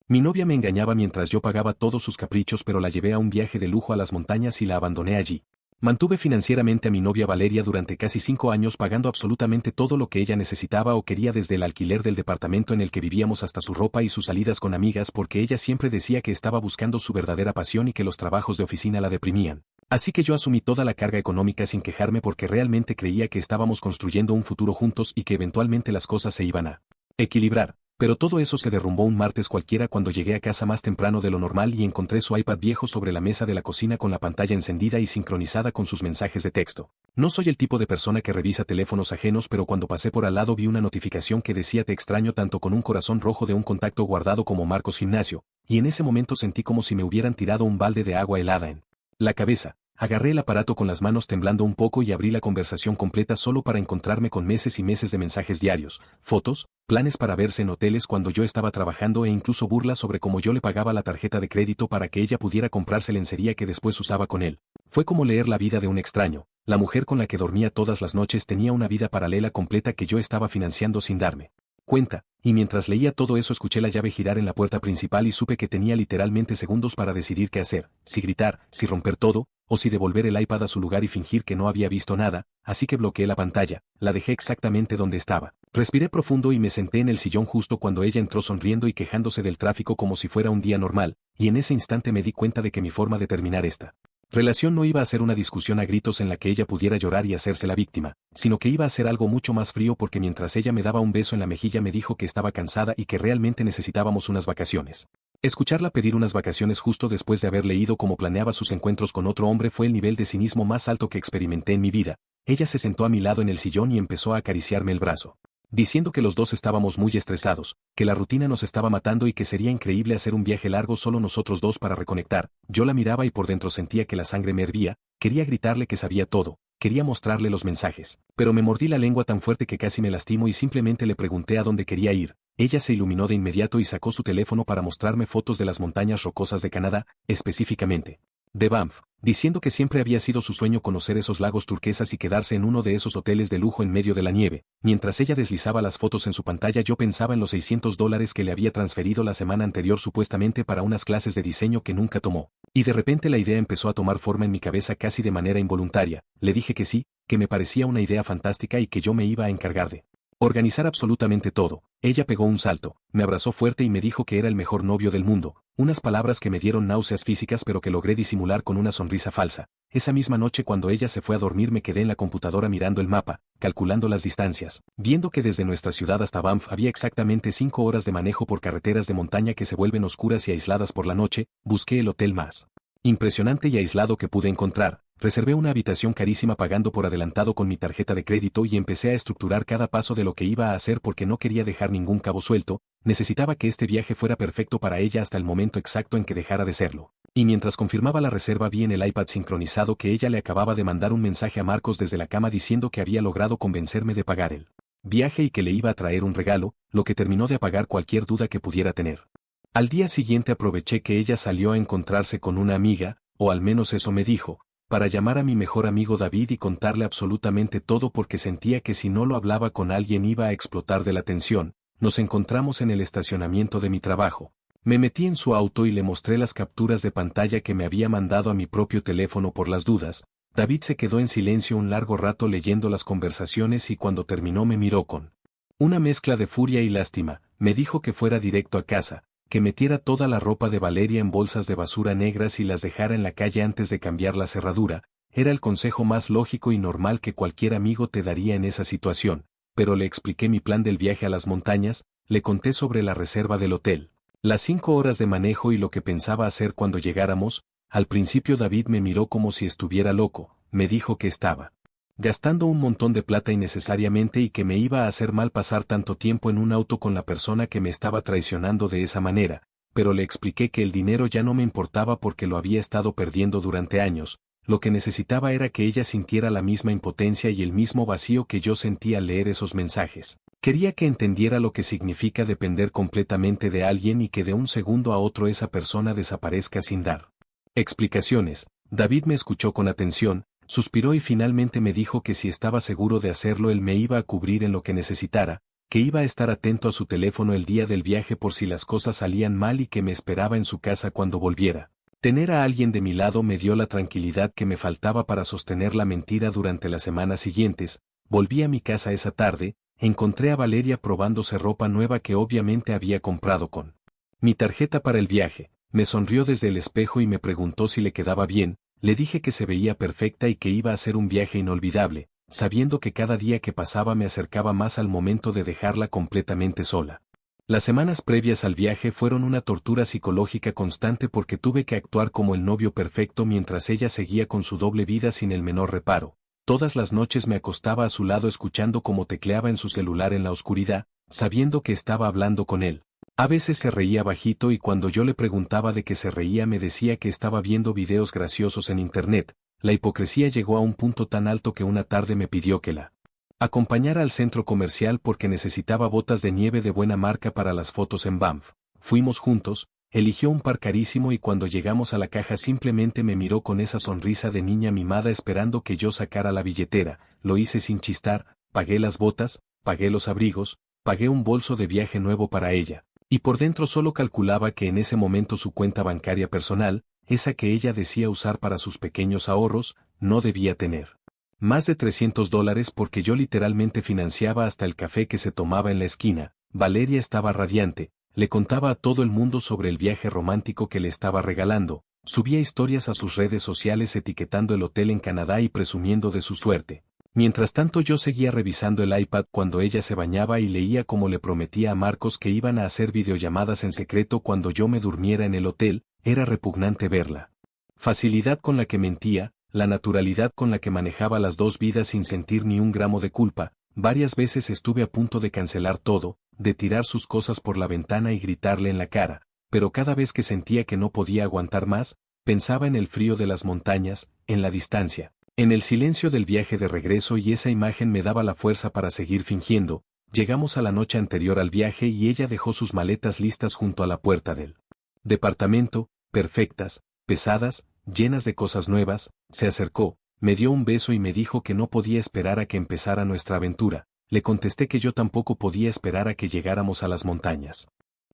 Mi novia me engañaba mientras yo pagaba todos sus caprichos, pero la llevé a un viaje de lujo a las montañas y la abandoné allí. Mantuve financieramente a mi novia Valeria durante casi 5 años, pagando absolutamente todo lo que ella necesitaba o quería, desde el alquiler del departamento en el que vivíamos hasta su ropa y sus salidas con amigas, porque ella siempre decía que estaba buscando su verdadera pasión y que los trabajos de oficina la deprimían. Así que yo asumí toda la carga económica sin quejarme, porque realmente creía que estábamos construyendo un futuro juntos y que eventualmente las cosas se iban a equilibrar. Pero todo eso se derrumbó un martes cualquiera cuando llegué a casa más temprano de lo normal y encontré su iPad viejo sobre la mesa de la cocina con la pantalla encendida y sincronizada con sus mensajes de texto. No soy el tipo de persona que revisa teléfonos ajenos, pero cuando pasé por al lado vi una notificación que decía "te extraño tanto", con un corazón rojo de un contacto guardado como Marcos Gimnasio, y en ese momento sentí como si me hubieran tirado un balde de agua helada en la cabeza. Agarré el aparato con las manos temblando un poco y abrí la conversación completa, solo para encontrarme con meses y meses de mensajes diarios, fotos, planes para verse en hoteles cuando yo estaba trabajando e incluso burlas sobre cómo yo le pagaba la tarjeta de crédito para que ella pudiera comprarse lencería que después usaba con él. Fue como leer la vida de un extraño. La mujer con la que dormía todas las noches tenía una vida paralela completa que yo estaba financiando sin darme cuenta, y mientras leía todo eso escuché la llave girar en la puerta principal y supe que tenía literalmente segundos para decidir qué hacer, si gritar, si romper todo, o si devolver el iPad a su lugar y fingir que no había visto nada, así que bloqueé la pantalla, la dejé exactamente donde estaba. Respiré profundo y me senté en el sillón justo cuando ella entró sonriendo y quejándose del tráfico como si fuera un día normal, y en ese instante me di cuenta de que mi forma de terminar esta relación no iba a ser una discusión a gritos en la que ella pudiera llorar y hacerse la víctima, sino que iba a ser algo mucho más frío, porque mientras ella me daba un beso en la mejilla me dijo que estaba cansada y que realmente necesitábamos unas vacaciones. Escucharla pedir unas vacaciones justo después de haber leído cómo planeaba sus encuentros con otro hombre fue el nivel de cinismo más alto que experimenté en mi vida. Ella se sentó a mi lado en el sillón y empezó a acariciarme el brazo, diciendo que los dos estábamos muy estresados, que la rutina nos estaba matando y que sería increíble hacer un viaje largo solo nosotros dos para reconectar. Yo la miraba y por dentro sentía que la sangre me hervía, quería gritarle que sabía todo, quería mostrarle los mensajes, pero me mordí la lengua tan fuerte que casi me lastimo y simplemente le pregunté a dónde quería ir. Ella se iluminó de inmediato y sacó su teléfono para mostrarme fotos de las montañas rocosas de Canadá, específicamente de Banff, diciendo que siempre había sido su sueño conocer esos lagos turquesas y quedarse en uno de esos hoteles de lujo en medio de la nieve. Mientras ella deslizaba las fotos en su pantalla, yo pensaba en los $600 que le había transferido la semana anterior supuestamente para unas clases de diseño que nunca tomó. Y de repente la idea empezó a tomar forma en mi cabeza casi de manera involuntaria. Le dije que sí, que me parecía una idea fantástica y que yo me iba a encargar de organizar absolutamente todo. Ella pegó un salto, me abrazó fuerte y me dijo que era el mejor novio del mundo, unas palabras que me dieron náuseas físicas pero que logré disimular con una sonrisa falsa. Esa misma noche, cuando ella se fue a dormir, me quedé en la computadora mirando el mapa, calculando las distancias, viendo que desde nuestra ciudad hasta Banff había exactamente 5 horas de manejo por carreteras de montaña que se vuelven oscuras y aisladas por la noche. Busqué el hotel más impresionante y aislado que pude encontrar. Reservé una habitación carísima pagando por adelantado con mi tarjeta de crédito y empecé a estructurar cada paso de lo que iba a hacer porque no quería dejar ningún cabo suelto. Necesitaba que este viaje fuera perfecto para ella hasta el momento exacto en que dejara de serlo. Y mientras confirmaba la reserva vi en el iPad sincronizado que ella le acababa de mandar un mensaje a Marcos desde la cama diciendo que había logrado convencerme de pagar el viaje y que le iba a traer un regalo, lo que terminó de apagar cualquier duda que pudiera tener. Al día siguiente aproveché que ella salió a encontrarse con una amiga, o al menos eso me dijo, para llamar a mi mejor amigo David y contarle absolutamente todo porque sentía que si no lo hablaba con alguien iba a explotar de la tensión. Nos encontramos en el estacionamiento de mi trabajo. Me metí en su auto y le mostré las capturas de pantalla que me había mandado a mi propio teléfono por las dudas. David se quedó en silencio un largo rato leyendo las conversaciones y cuando terminó me miró con una mezcla de furia y lástima. Me dijo que fuera directo a casa, que metiera toda la ropa de Valeria en bolsas de basura negras y las dejara en la calle antes de cambiar la cerradura. Era el consejo más lógico y normal que cualquier amigo te daría en esa situación, pero le expliqué mi plan del viaje a las montañas, le conté sobre la reserva del hotel, las 5 horas de manejo y lo que pensaba hacer cuando llegáramos. Al principio David me miró como si estuviera loco, me dijo que estaba gastando un montón de plata innecesariamente y que me iba a hacer mal pasar tanto tiempo en un auto con la persona que me estaba traicionando de esa manera, pero le expliqué que el dinero ya no me importaba porque lo había estado perdiendo durante años. Lo que necesitaba era que ella sintiera la misma impotencia y el mismo vacío que yo sentía al leer esos mensajes. Quería que entendiera lo que significa depender completamente de alguien y que de un segundo a otro esa persona desaparezca sin dar explicaciones. David me escuchó con atención, suspiró y finalmente me dijo que si estaba seguro de hacerlo él me iba a cubrir en lo que necesitara. que iba a estar atento a su teléfono el día del viaje por si las cosas salían mal y que me esperaba en su casa cuando volviera. Tener a alguien de mi lado me dio la tranquilidad que me faltaba para sostener la mentira durante las semanas siguientes. Volví a mi casa esa tarde, encontré a Valeria probándose ropa nueva que obviamente había comprado con mi tarjeta para el viaje. Me sonrió desde el espejo y me preguntó si le quedaba bien. Le dije que se veía perfecta y que iba a ser un viaje inolvidable, sabiendo que cada día que pasaba me acercaba más al momento de dejarla completamente sola. Las semanas previas al viaje fueron una tortura psicológica constante porque tuve que actuar como el novio perfecto mientras ella seguía con su doble vida sin el menor reparo. Todas las noches me acostaba a su lado escuchando cómo tecleaba en su celular en la oscuridad, sabiendo que estaba hablando con él. A veces se reía bajito y cuando yo le preguntaba de qué se reía me decía que estaba viendo videos graciosos en internet. La hipocresía llegó a un punto tan alto que una tarde me pidió que la acompañara al centro comercial porque necesitaba botas de nieve de buena marca para las fotos en Banff. Fuimos juntos, eligió un par carísimo y cuando llegamos a la caja simplemente me miró con esa sonrisa de niña mimada esperando que yo sacara la billetera. Lo hice sin chistar, pagué las botas, pagué los abrigos, pagué un bolso de viaje nuevo para ella. Y por dentro solo calculaba que en ese momento su cuenta bancaria personal, esa que ella decía usar para sus pequeños ahorros, no debía tener más de $300 porque yo literalmente financiaba hasta el café que se tomaba en la esquina. Valeria estaba radiante, le contaba a todo el mundo sobre el viaje romántico que le estaba regalando, subía historias a sus redes sociales etiquetando el hotel en Canadá y presumiendo de su suerte. Mientras tanto yo seguía revisando el iPad cuando ella se bañaba y leía como le prometía a Marcos que iban a hacer videollamadas en secreto cuando yo me durmiera en el hotel. Era repugnante verla facilidad con la que mentía, la naturalidad con la que manejaba las dos vidas sin sentir ni un gramo de culpa. Varias veces estuve a punto de cancelar todo, de tirar sus cosas por la ventana y gritarle en la cara, pero cada vez que sentía que no podía aguantar más, pensaba en el frío de las montañas, en la distancia, en el silencio del viaje de regreso y esa imagen me daba la fuerza para seguir fingiendo. Llegamos a la noche anterior al viaje y ella dejó sus maletas listas junto a la puerta del departamento, perfectas, pesadas, llenas de cosas nuevas. Se acercó, me dio un beso y me dijo que no podía esperar a que empezara nuestra aventura. Le contesté que yo tampoco podía esperar a que llegáramos a las montañas.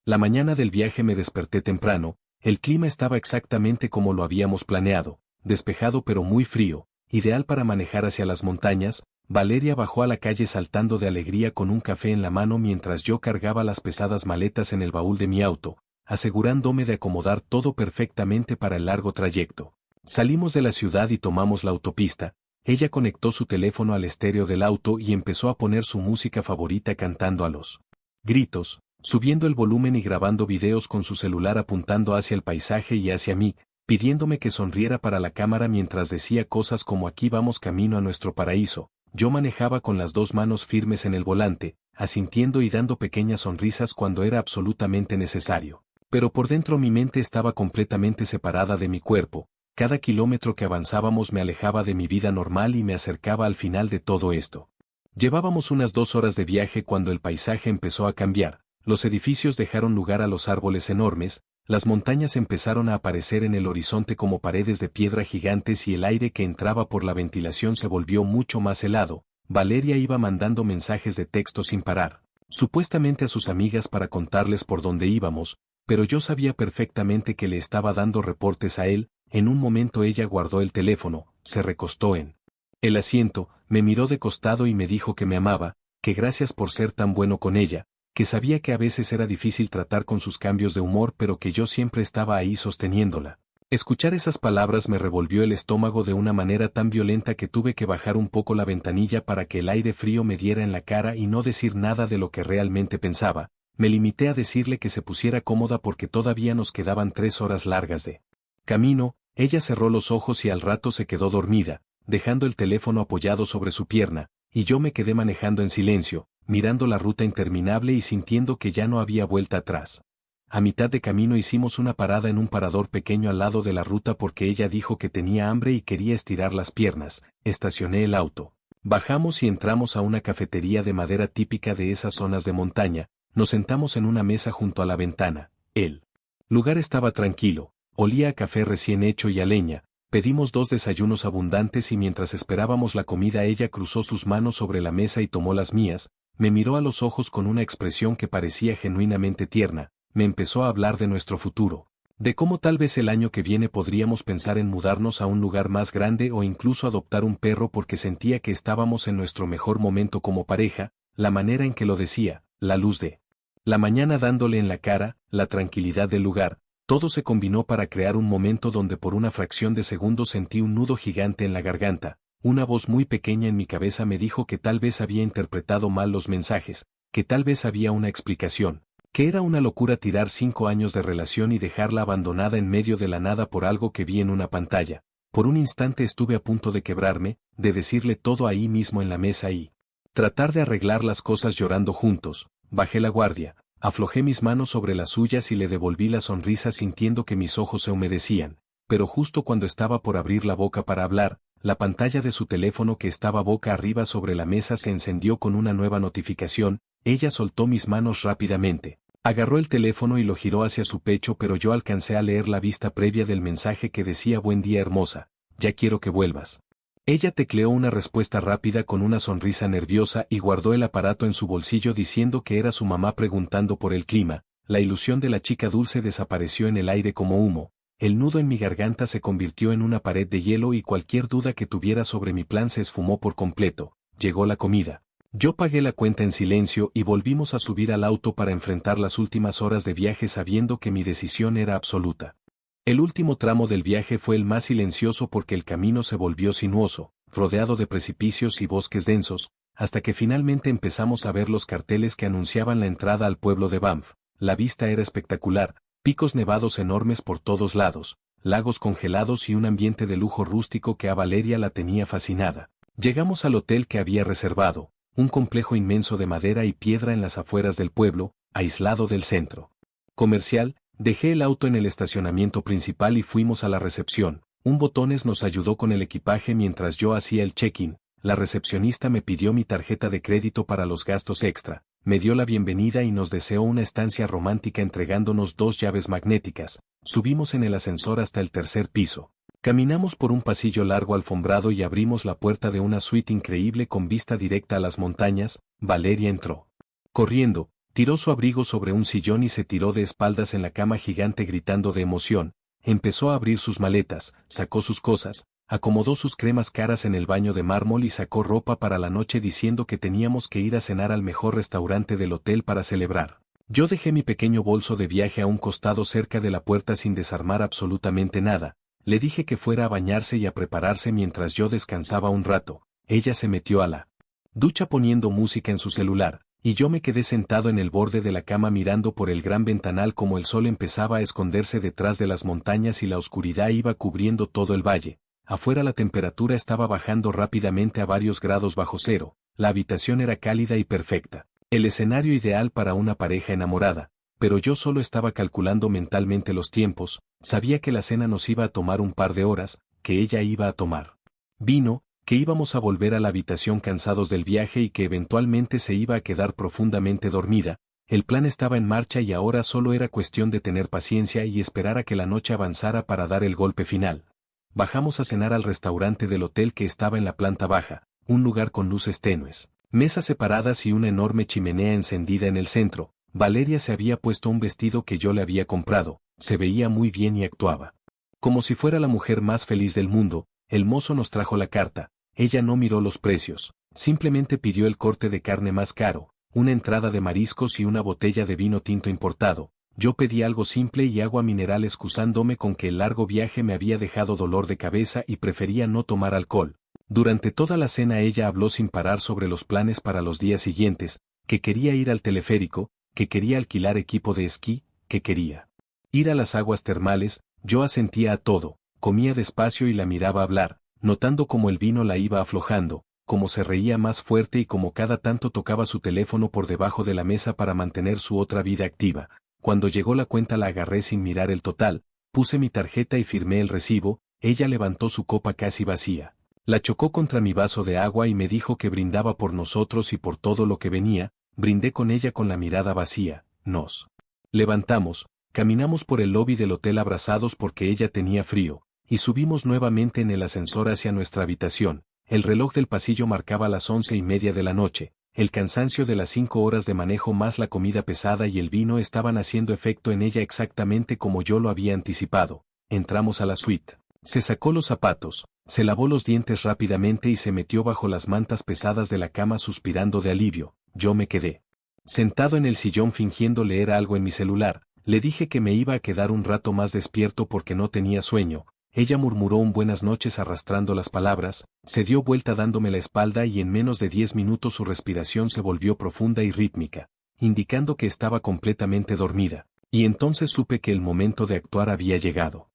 La mañana del viaje me desperté temprano, el clima estaba exactamente como lo habíamos planeado, despejado pero muy frío, ideal para manejar hacia las montañas. Valeria bajó a la calle saltando de alegría con un café en la mano mientras yo cargaba las pesadas maletas en el baúl de mi auto, asegurándome de acomodar todo perfectamente para el largo trayecto. Salimos de la ciudad y tomamos la autopista. Ella conectó su teléfono al estéreo del auto y empezó a poner su música favorita cantando a los gritos, subiendo el volumen y grabando videos con su celular apuntando hacia el paisaje y hacia mí, pidiéndome que sonriera para la cámara mientras decía cosas como aquí vamos camino a nuestro paraíso. Yo manejaba con las dos manos firmes en el volante, asintiendo y dando pequeñas sonrisas cuando era absolutamente necesario. Pero por dentro mi mente estaba completamente separada de mi cuerpo. Cada kilómetro que avanzábamos me alejaba de mi vida normal y me acercaba al final de todo esto. Llevábamos unas 2 horas de viaje cuando el paisaje empezó a cambiar, los edificios dejaron lugar a los árboles enormes, las montañas empezaron a aparecer en el horizonte como paredes de piedra gigantes y el aire que entraba por la ventilación se volvió mucho más helado. Valeria iba mandando mensajes de texto sin parar, supuestamente a sus amigas para contarles por dónde íbamos, pero yo sabía perfectamente que le estaba dando reportes a él. En un momento ella guardó el teléfono, se recostó en el asiento, me miró de costado y me dijo que me amaba, que gracias por ser tan bueno con ella, que sabía que a veces era difícil tratar con sus cambios de humor pero que yo siempre estaba ahí sosteniéndola. Escuchar esas palabras me revolvió el estómago de una manera tan violenta que tuve que bajar un poco la ventanilla para que el aire frío me diera en la cara y no decir nada de lo que realmente pensaba. Me limité a decirle que se pusiera cómoda porque todavía nos quedaban 3 horas largas de camino. Ella cerró los ojos y al rato se quedó dormida, dejando el teléfono apoyado sobre su pierna, y yo me quedé manejando en silencio, mirando la ruta interminable y sintiendo que ya no había vuelta atrás. A mitad de camino hicimos una parada en un parador pequeño al lado de la ruta porque ella dijo que tenía hambre y quería estirar las piernas. Estacioné el auto. Bajamos y entramos a una cafetería de madera típica de esas zonas de montaña. Nos sentamos en una mesa junto a la ventana. El lugar estaba tranquilo, olía a café recién hecho y a leña. Pedimos 2 desayunos abundantes y mientras esperábamos la comida ella cruzó sus manos sobre la mesa y tomó las mías. me miró a los ojos con una expresión que parecía genuinamente tierna, me empezó a hablar de nuestro futuro, de cómo tal vez el año que viene podríamos pensar en mudarnos a un lugar más grande o incluso adoptar un perro porque sentía que estábamos en nuestro mejor momento como pareja, la manera en que lo decía, la luz de la mañana dándole en la cara, la tranquilidad del lugar, todo se combinó para crear un momento donde por una fracción de segundo sentí un nudo gigante en la garganta. Una voz muy pequeña en mi cabeza me dijo que tal vez había interpretado mal los mensajes, que tal vez había una explicación, que era una locura tirar 5 años de relación y dejarla abandonada en medio de la nada por algo que vi en una pantalla. Por un instante estuve a punto de quebrarme, de decirle todo ahí mismo en la mesa y tratar de arreglar las cosas llorando juntos. Bajé la guardia, aflojé mis manos sobre las suyas y le devolví la sonrisa sintiendo que mis ojos se humedecían, pero justo cuando estaba por abrir la boca para hablar, la pantalla de su teléfono que estaba boca arriba sobre la mesa se encendió con una nueva notificación. Ella soltó mis manos rápidamente, agarró el teléfono y lo giró hacia su pecho, pero yo alcancé a leer la vista previa del mensaje que decía: buen día hermosa, ya quiero que vuelvas. Ella tecleó una respuesta rápida con una sonrisa nerviosa y guardó el aparato en su bolsillo diciendo que era su mamá preguntando por el clima. La ilusión de la chica dulce desapareció en el aire como humo. El nudo en mi garganta se convirtió en una pared de hielo y cualquier duda que tuviera sobre mi plan se esfumó por completo. Llegó la comida. Yo pagué la cuenta en silencio y volvimos a subir al auto para enfrentar las últimas horas de viaje sabiendo que mi decisión era absoluta. El último tramo del viaje fue el más silencioso porque el camino se volvió sinuoso, rodeado de precipicios y bosques densos, hasta que finalmente empezamos a ver los carteles que anunciaban la entrada al pueblo de Banff. La vista era espectacular, picos nevados enormes por todos lados, lagos congelados y un ambiente de lujo rústico que a Valeria la tenía fascinada. Llegamos al hotel que había reservado, un complejo inmenso de madera y piedra en las afueras del pueblo, aislado del centro comercial. Dejé el auto en el estacionamiento principal y fuimos a la recepción. Un botones nos ayudó con el equipaje mientras yo hacía el check-in. La recepcionista me pidió mi tarjeta de crédito para los gastos extra, me dio la bienvenida y nos deseó una estancia romántica entregándonos 2 llaves magnéticas. Subimos en el ascensor hasta el tercer piso. Caminamos por un pasillo largo alfombrado y abrimos la puerta de una suite increíble con vista directa a las montañas. Valeria entró corriendo. Tiró su abrigo sobre un sillón y se tiró de espaldas en la cama gigante gritando de emoción. Empezó a abrir sus maletas, sacó sus cosas, acomodó sus cremas caras en el baño de mármol y sacó ropa para la noche diciendo que teníamos que ir a cenar al mejor restaurante del hotel para celebrar. Yo dejé mi pequeño bolso de viaje a un costado cerca de la puerta sin desarmar absolutamente nada. Le dije que fuera a bañarse y a prepararse mientras yo descansaba un rato. Ella se metió a la ducha poniendo música en su celular. Y yo me quedé sentado en el borde de la cama mirando por el gran ventanal como el sol empezaba a esconderse detrás de las montañas y la oscuridad iba cubriendo todo el valle. Afuera la temperatura estaba bajando rápidamente a varios grados bajo cero, la habitación era cálida y perfecta, el escenario ideal para una pareja enamorada, pero yo solo estaba calculando mentalmente los tiempos. Sabía que la cena nos iba a tomar un par de horas, que ella iba a tomar vino, que íbamos a volver a la habitación cansados del viaje y que eventualmente se iba a quedar profundamente dormida. El plan estaba en marcha y ahora solo era cuestión de tener paciencia y esperar a que la noche avanzara para dar el golpe final. Bajamos a cenar al restaurante del hotel que estaba en la planta baja, un lugar con luces tenues, mesas separadas y una enorme chimenea encendida en el centro. Valeria se había puesto un vestido que yo le había comprado, se veía muy bien y actuaba como si fuera la mujer más feliz del mundo. El mozo nos trajo la carta. Ella no miró los precios, simplemente pidió el corte de carne más caro, una entrada de mariscos y una botella de vino tinto importado. Yo pedí algo simple y agua mineral excusándome con que el largo viaje me había dejado dolor de cabeza y prefería no tomar alcohol. Durante toda la cena ella habló sin parar sobre los planes para los días siguientes, que quería ir al teleférico, que quería alquilar equipo de esquí, que quería ir a las aguas termales. Yo asentía a todo, comía despacio y la miraba hablar, notando cómo el vino la iba aflojando, cómo se reía más fuerte y cómo cada tanto tocaba su teléfono por debajo de la mesa para mantener su otra vida activa. Cuando llegó la cuenta la agarré sin mirar el total, puse mi tarjeta y firmé el recibo. Ella levantó su copa casi vacía. La chocó contra mi vaso de agua y me dijo que brindaba por nosotros y por todo lo que venía. Brindé con ella con la mirada vacía. Nos levantamos, caminamos por el lobby del hotel abrazados porque ella tenía frío, y subimos nuevamente en el ascensor hacia nuestra habitación. El reloj del pasillo marcaba las 11:30 de la noche. el cansancio de las 5 horas de manejo más la comida pesada y el vino estaban haciendo efecto en ella exactamente como yo lo había anticipado. Entramos a la suite. Se sacó los zapatos, se lavó los dientes rápidamente y se metió bajo las mantas pesadas de la cama suspirando de alivio. Yo me quedé sentado en el sillón fingiendo leer algo en mi celular. Le dije que me iba a quedar un rato más despierto porque no tenía sueño. Ella murmuró un buenas noches arrastrando las palabras, se dio vuelta dándome la espalda y en menos de 10 minutos su respiración se volvió profunda y rítmica, indicando que estaba completamente dormida. Y entonces supe que el momento de actuar había llegado.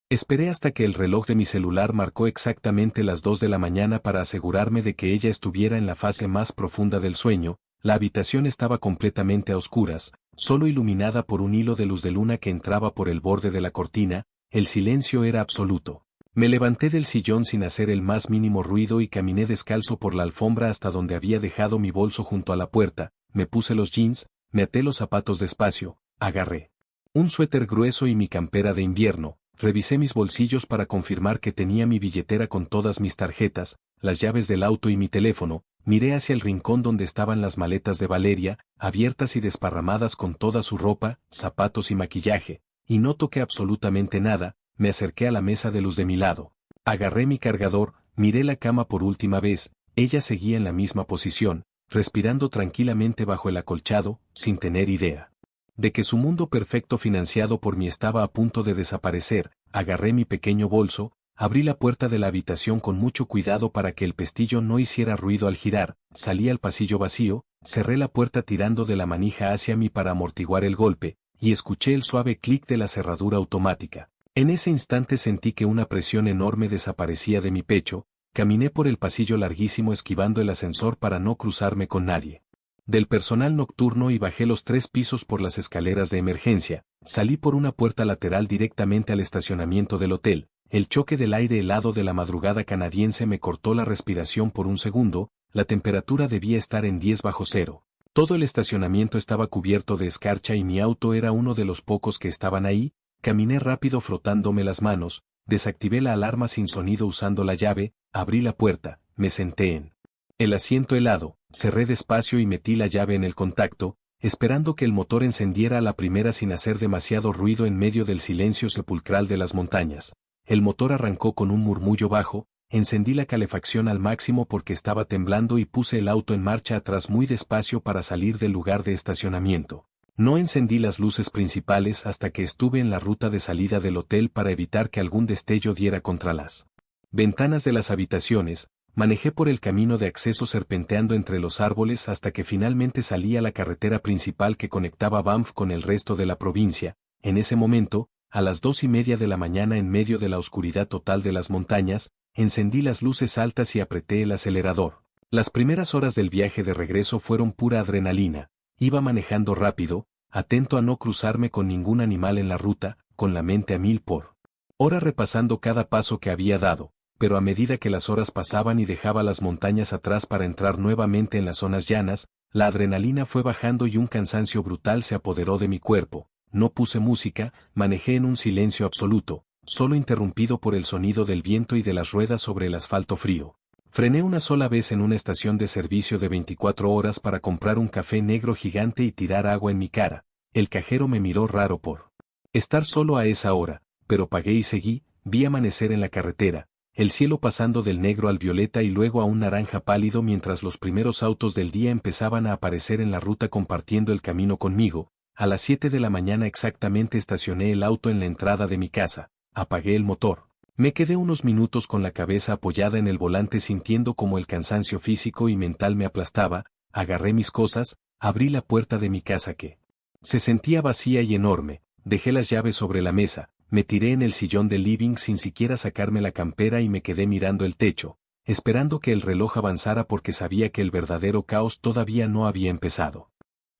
Esperé hasta que el reloj de mi celular marcó exactamente las 2 de la mañana para asegurarme de que ella estuviera en la fase más profunda del sueño. La habitación estaba completamente a oscuras, solo iluminada por un hilo de luz de luna que entraba por el borde de la cortina. El silencio era absoluto. Me levanté del sillón sin hacer el más mínimo ruido y caminé descalzo por la alfombra hasta donde había dejado mi bolso junto a la puerta, me puse los jeans, me até los zapatos despacio, agarré un suéter grueso y mi campera de invierno, revisé mis bolsillos para confirmar que tenía mi billetera con todas mis tarjetas, las llaves del auto y mi teléfono, miré hacia el rincón donde estaban las maletas de Valeria, abiertas y desparramadas con toda su ropa, zapatos y maquillaje. Y no toqué absolutamente nada, me acerqué a la mesa de luz de mi lado. Agarré mi cargador, miré la cama por última vez, ella seguía en la misma posición, respirando tranquilamente bajo el acolchado, sin tener idea de que su mundo perfecto financiado por mí estaba a punto de desaparecer. Agarré mi pequeño bolso, abrí la puerta de la habitación con mucho cuidado para que el pestillo no hiciera ruido al girar, salí al pasillo vacío, cerré la puerta tirando de la manija hacia mí para amortiguar el golpe, y escuché el suave clic de la cerradura automática. En ese instante sentí que una presión enorme desaparecía de mi pecho, caminé por el pasillo larguísimo esquivando el ascensor para no cruzarme con nadie del personal nocturno y bajé los 3 pisos por las escaleras de emergencia, salí por una puerta lateral directamente al estacionamiento del hotel. El choque del aire helado de la madrugada canadiense me cortó la respiración por un segundo, la temperatura debía estar en 10 bajo cero. Todo el estacionamiento estaba cubierto de escarcha y mi auto era uno de los pocos que estaban ahí. Caminé rápido frotándome las manos, desactivé la alarma sin sonido usando la llave, abrí la puerta, me senté en el asiento helado, cerré despacio y metí la llave en el contacto, esperando que el motor encendiera a la primera sin hacer demasiado ruido en medio del silencio sepulcral de las montañas. El motor arrancó con un murmullo bajo, encendí la calefacción al máximo porque estaba temblando y puse el auto en marcha atrás muy despacio para salir del lugar de estacionamiento. No encendí las luces principales hasta que estuve en la ruta de salida del hotel para evitar que algún destello diera contra las ventanas de las habitaciones. Manejé por el camino de acceso serpenteando entre los árboles hasta que finalmente salí a la carretera principal que conectaba Banff con el resto de la provincia. En ese momento, a las 2:30 de la mañana en medio de la oscuridad total de las montañas, encendí las luces altas y apreté el acelerador. Las primeras horas del viaje de regreso fueron pura adrenalina. Iba manejando rápido, atento a no cruzarme con ningún animal en la ruta, con la mente a 1000 por hora repasando cada paso que había dado. Pero a medida que las horas pasaban y dejaba las montañas atrás para entrar nuevamente en las zonas llanas, la adrenalina fue bajando y un cansancio brutal se apoderó de mi cuerpo. No puse música, manejé en un silencio absoluto, solo interrumpido por el sonido del viento y de las ruedas sobre el asfalto frío. Frené una sola vez en una estación de servicio de 24 horas para comprar un café negro gigante y tirar agua en mi cara. El cajero me miró raro por estar solo a esa hora, pero pagué y seguí. Vi amanecer en la carretera, el cielo pasando del negro al violeta y luego a un naranja pálido mientras los primeros autos del día empezaban a aparecer en la ruta compartiendo el camino conmigo. A las 7 de la mañana exactamente estacioné el auto en la entrada de mi casa, apagué el motor. Me quedé unos minutos con la cabeza apoyada en el volante sintiendo como el cansancio físico y mental me aplastaba, agarré mis cosas, abrí la puerta de mi casa que se sentía vacía y enorme, dejé las llaves sobre la mesa. Me tiré en el sillón del living sin siquiera sacarme la campera y me quedé mirando el techo, esperando que el reloj avanzara porque sabía que el verdadero caos todavía no había empezado.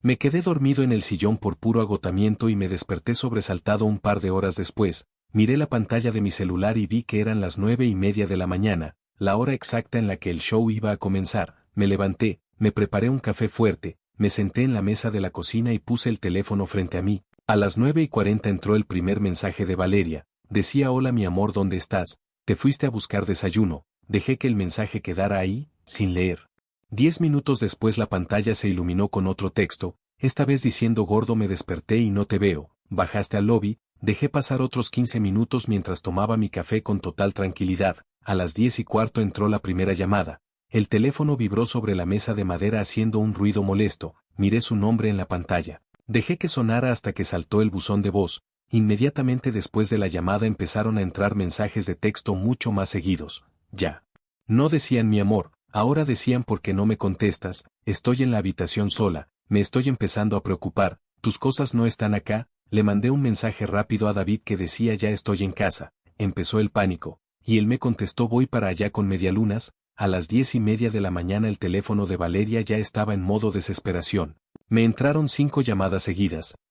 Me quedé dormido en el sillón por puro agotamiento y me desperté sobresaltado un par de horas después. Miré la pantalla de mi celular y vi que eran las 9:30 de la mañana, la hora exacta en la que el show iba a comenzar. Me levanté, me preparé un café fuerte, me senté en la mesa de la cocina y puse el teléfono frente a mí. A las 9:40 entró el primer mensaje de Valeria. Decía: hola mi amor, ¿dónde estás? Te fuiste a buscar desayuno. Dejé que el mensaje quedara ahí, sin leer. 10 minutos después la pantalla se iluminó con otro texto, esta vez diciendo: gordo, me desperté y no te veo, bajaste al lobby. Dejé pasar otros 15 minutos mientras tomaba mi café con total tranquilidad. A las 10:15 entró la primera llamada. El teléfono vibró sobre la mesa de madera haciendo un ruido molesto. Miré su nombre en la pantalla. Dejé que sonara hasta que saltó el buzón de voz. Inmediatamente después de la llamada empezaron a entrar mensajes de texto mucho más seguidos. Ya. No decían mi amor, ahora decían: ¿por qué no me contestas? Estoy en la habitación sola, me estoy empezando a preocupar, tus cosas no están acá. Le mandé un mensaje rápido a David que decía: ya estoy en casa. Empezó el pánico, y él me contestó: voy para allá con medialunas. A las 10:30 de la mañana el teléfono de Valeria ya estaba en modo desesperación. Me entraron 5 llamadas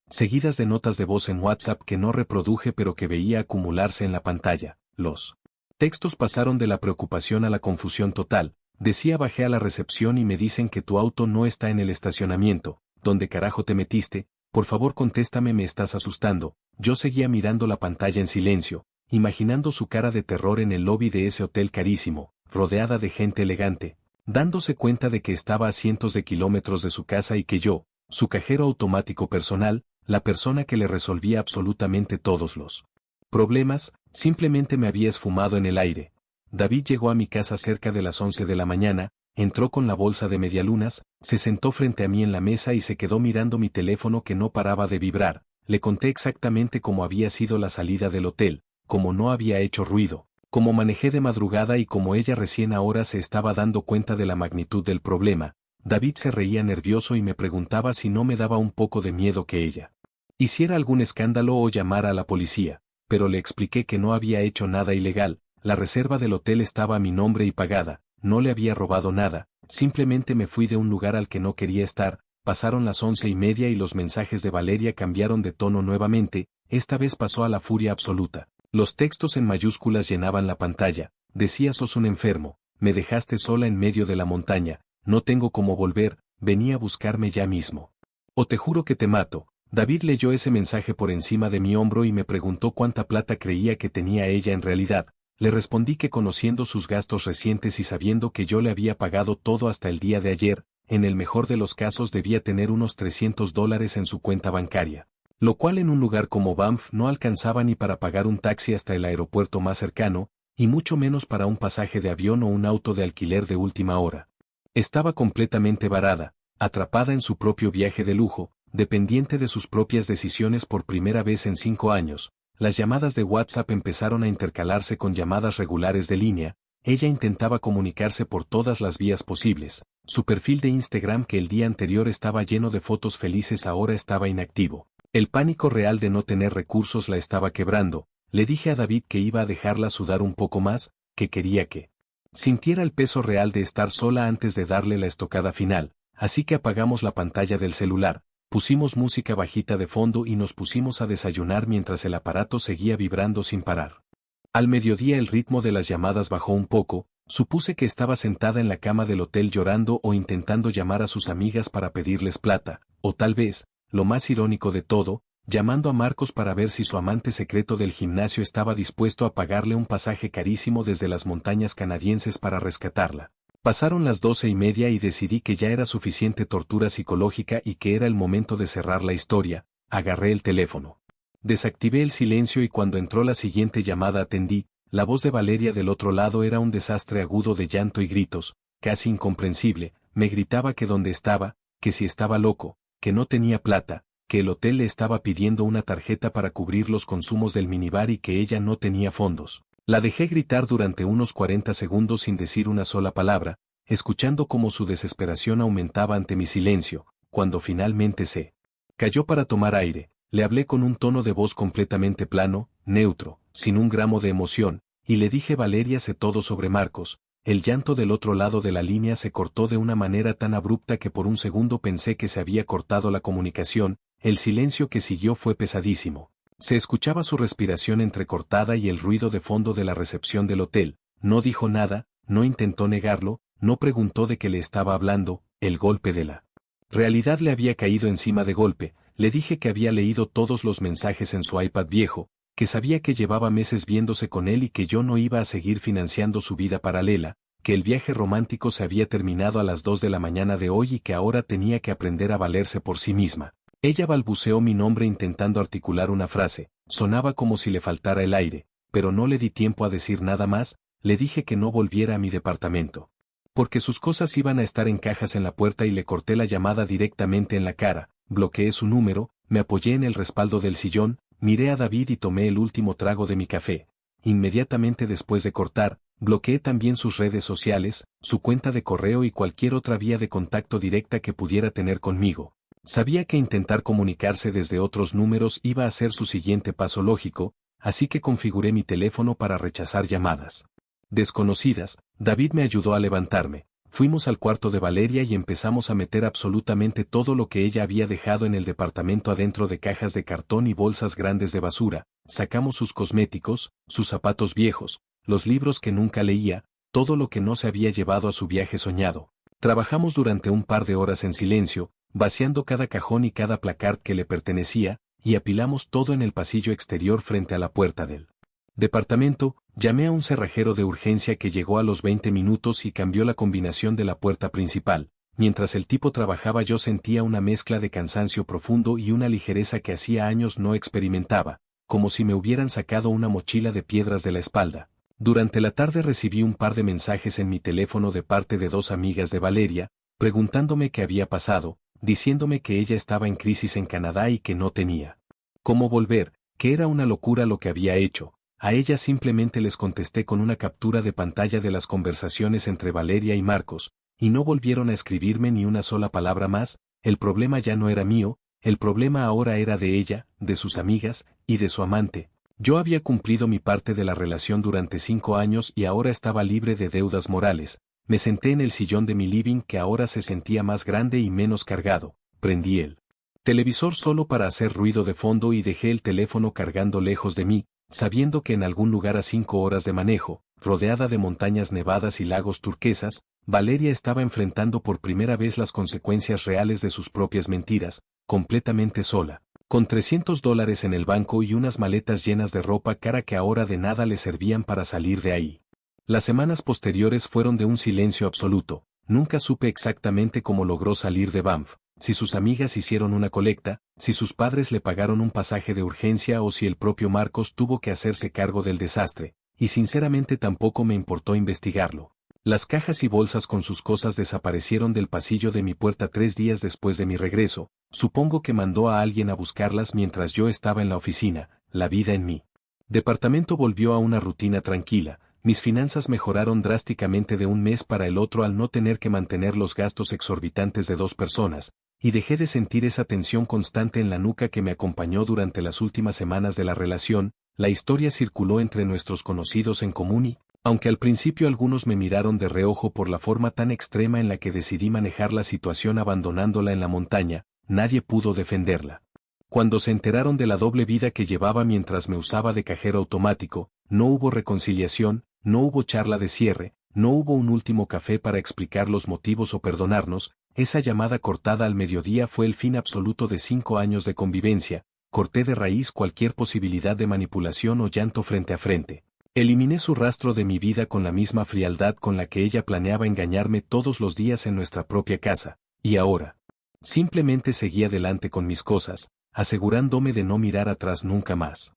seguidas de notas de voz en WhatsApp que no reproduje pero que veía acumularse en la pantalla. Los textos pasaron de la preocupación a la confusión total. Decía: bajé a la recepción y me dicen que tu auto no está en el estacionamiento. ¿Dónde carajo te metiste? Por favor contéstame, me estás asustando. Yo seguía mirando la pantalla en silencio, imaginando su cara de terror en el lobby de ese hotel carísimo, rodeada de gente elegante, dándose cuenta de que estaba a cientos de kilómetros de su casa y que yo, su cajero automático personal, la persona que le resolvía absolutamente todos los problemas, simplemente me había esfumado en el aire. David llegó a mi casa cerca de las 11 de la mañana, entró con la bolsa de medialunas, se sentó frente a mí en la mesa y se quedó mirando mi teléfono que no paraba de vibrar. Le conté exactamente cómo había sido la salida del hotel, cómo no había hecho ruido, cómo manejé de madrugada y cómo ella recién ahora se estaba dando cuenta de la magnitud del problema. David se reía nervioso y me preguntaba si no me daba un poco de miedo que ella hiciera algún escándalo o llamara a la policía, pero le expliqué que no había hecho nada ilegal, la reserva del hotel estaba a mi nombre y pagada. No le había robado nada, simplemente me fui de un lugar al que no quería estar. Pasaron las 11:30 y los mensajes de Valeria cambiaron de tono nuevamente, esta vez pasó a la furia absoluta. Los textos en mayúsculas llenaban la pantalla. Decía: sos un enfermo, me dejaste sola en medio de la montaña, no tengo cómo volver, vení a buscarme ya mismo. O te juro que te mato. David leyó ese mensaje por encima de mi hombro y me preguntó cuánta plata creía que tenía ella en realidad. Le respondí que conociendo sus gastos recientes y sabiendo que yo le había pagado todo hasta el día de ayer, en el mejor de los casos debía tener unos $300 en su cuenta bancaria, lo cual en un lugar como Banff no alcanzaba ni para pagar un taxi hasta el aeropuerto más cercano, y mucho menos para un pasaje de avión o un auto de alquiler de última hora. Estaba completamente varada, atrapada en su propio viaje de lujo, dependiente de sus propias decisiones por primera vez en 5 años. Las llamadas de WhatsApp empezaron a intercalarse con llamadas regulares de línea. Ella intentaba comunicarse por todas las vías posibles. Su perfil de Instagram, que el día anterior estaba lleno de fotos felices, ahora estaba inactivo. El pánico real de no tener recursos la estaba quebrando. Le dije a David que iba a dejarla sudar un poco más, que quería que sintiera el peso real de estar sola antes de darle la estocada final, así que apagamos la pantalla del celular. Pusimos música bajita de fondo y nos pusimos a desayunar mientras el aparato seguía vibrando sin parar. Al mediodía el ritmo de las llamadas bajó un poco, supuse que estaba sentada en la cama del hotel llorando o intentando llamar a sus amigas para pedirles plata, o tal vez, lo más irónico de todo, llamando a Marcos para ver si su amante secreto del gimnasio estaba dispuesto a pagarle un pasaje carísimo desde las montañas canadienses para rescatarla. Pasaron las 12:30 y decidí que ya era suficiente tortura psicológica y que era el momento de cerrar la historia. Agarré el teléfono. Desactivé el silencio y cuando entró la siguiente llamada atendí. La voz de Valeria del otro lado era un desastre agudo de llanto y gritos, casi incomprensible. Me gritaba que dónde estaba, que si estaba loco, que no tenía plata, que el hotel le estaba pidiendo una tarjeta para cubrir los consumos del minibar y que ella no tenía fondos. La dejé gritar durante unos 40 segundos sin decir una sola palabra, escuchando cómo su desesperación aumentaba ante mi silencio. Cuando finalmente se cayó para tomar aire, le hablé con un tono de voz completamente plano, neutro, sin un gramo de emoción, y le dije: Valeria, sé todo sobre Marcos. El llanto del otro lado de la línea se cortó de una manera tan abrupta que por un segundo pensé que se había cortado la comunicación. El silencio que siguió fue pesadísimo. Se escuchaba su respiración entrecortada y el ruido de fondo de la recepción del hotel. No dijo nada, no intentó negarlo, no preguntó de qué le estaba hablando. El golpe de la realidad le había caído encima de golpe. Le dije que había leído todos los mensajes en su iPad viejo, que sabía que llevaba meses viéndose con él y que yo no iba a seguir financiando su vida paralela, que el viaje romántico se había terminado a las 2 de la mañana de hoy y que ahora tenía que aprender a valerse por sí misma. Ella balbuceó mi nombre intentando articular una frase, sonaba como si le faltara el aire, pero no le di tiempo a decir nada más, le dije que no volviera a mi departamento. Porque sus cosas iban a estar en cajas en la puerta y le corté la llamada directamente en la cara, bloqueé su número, me apoyé en el respaldo del sillón, miré a David y tomé el último trago de mi café. Inmediatamente después de cortar, bloqueé también sus redes sociales, su cuenta de correo y cualquier otra vía de contacto directa que pudiera tener conmigo. Sabía que intentar comunicarse desde otros números iba a ser su siguiente paso lógico, así que configuré mi teléfono para rechazar llamadas desconocidas. David me ayudó a levantarme. Fuimos al cuarto de Valeria y empezamos a meter absolutamente todo lo que ella había dejado en el departamento adentro de cajas de cartón y bolsas grandes de basura. Sacamos sus cosméticos, sus zapatos viejos, los libros que nunca leía, todo lo que no se había llevado a su viaje soñado. Trabajamos durante un par de horas en silencio, vaciando cada cajón y cada placard que le pertenecía, y apilamos todo en el pasillo exterior frente a la puerta del departamento. Llamé a un cerrajero de urgencia que llegó a los 20 minutos y cambió la combinación de la puerta principal. Mientras el tipo trabajaba yo sentía una mezcla de cansancio profundo y una ligereza que hacía años no experimentaba, como si me hubieran sacado una mochila de piedras de la espalda. Durante la tarde recibí un par de mensajes en mi teléfono de parte de 2 amigas de Valeria, preguntándome qué había pasado, diciéndome que ella estaba en crisis en Canadá y que no tenía cómo volver, que era una locura lo que había hecho. A ellas simplemente les contesté con una captura de pantalla de las conversaciones entre Valeria y Marcos, y no volvieron a escribirme ni una sola palabra más. El problema ya no era mío, el problema ahora era de ella, de sus amigas, y de su amante. Yo había cumplido mi parte de la relación durante 5 años y ahora estaba libre de deudas morales. Me senté en el sillón de mi living que ahora se sentía más grande y menos cargado, prendí el televisor solo para hacer ruido de fondo y dejé el teléfono cargando lejos de mí, sabiendo que en algún lugar a 5 horas de manejo, rodeada de montañas nevadas y lagos turquesas, Valeria estaba enfrentando por primera vez las consecuencias reales de sus propias mentiras, completamente sola, con $300 en el banco y unas maletas llenas de ropa cara que ahora de nada le servían para salir de ahí. Las semanas posteriores fueron de un silencio absoluto. Nunca supe exactamente cómo logró salir de Banff, si sus amigas hicieron una colecta, si sus padres le pagaron un pasaje de urgencia o si el propio Marcos tuvo que hacerse cargo del desastre, y sinceramente tampoco me importó investigarlo. Las cajas y bolsas con sus cosas desaparecieron del pasillo de mi puerta 3 días después de mi regreso. Supongo que mandó a alguien a buscarlas mientras yo estaba en la oficina. La vida en mi departamento volvió a una rutina tranquila. Mis finanzas mejoraron drásticamente de un mes para el otro al no tener que mantener los gastos exorbitantes de 2 personas, y dejé de sentir esa tensión constante en la nuca que me acompañó durante las últimas semanas de la relación. La historia circuló entre nuestros conocidos en común y, aunque al principio algunos me miraron de reojo por la forma tan extrema en la que decidí manejar la situación abandonándola en la montaña, nadie pudo defenderla. Cuando se enteraron de la doble vida que llevaba mientras me usaba de cajero automático, no hubo reconciliación, no hubo charla de cierre, no hubo un último café para explicar los motivos o perdonarnos. Esa llamada cortada al mediodía fue el fin absoluto de 5 años de convivencia. Corté de raíz cualquier posibilidad de manipulación o llanto frente a frente. Eliminé su rastro de mi vida con la misma frialdad con la que ella planeaba engañarme todos los días en nuestra propia casa, y ahora simplemente seguí adelante con mis cosas, asegurándome de no mirar atrás nunca más.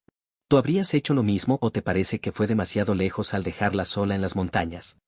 ¿Tú habrías hecho lo mismo o te parece que fue demasiado lejos al dejarla sola en las montañas?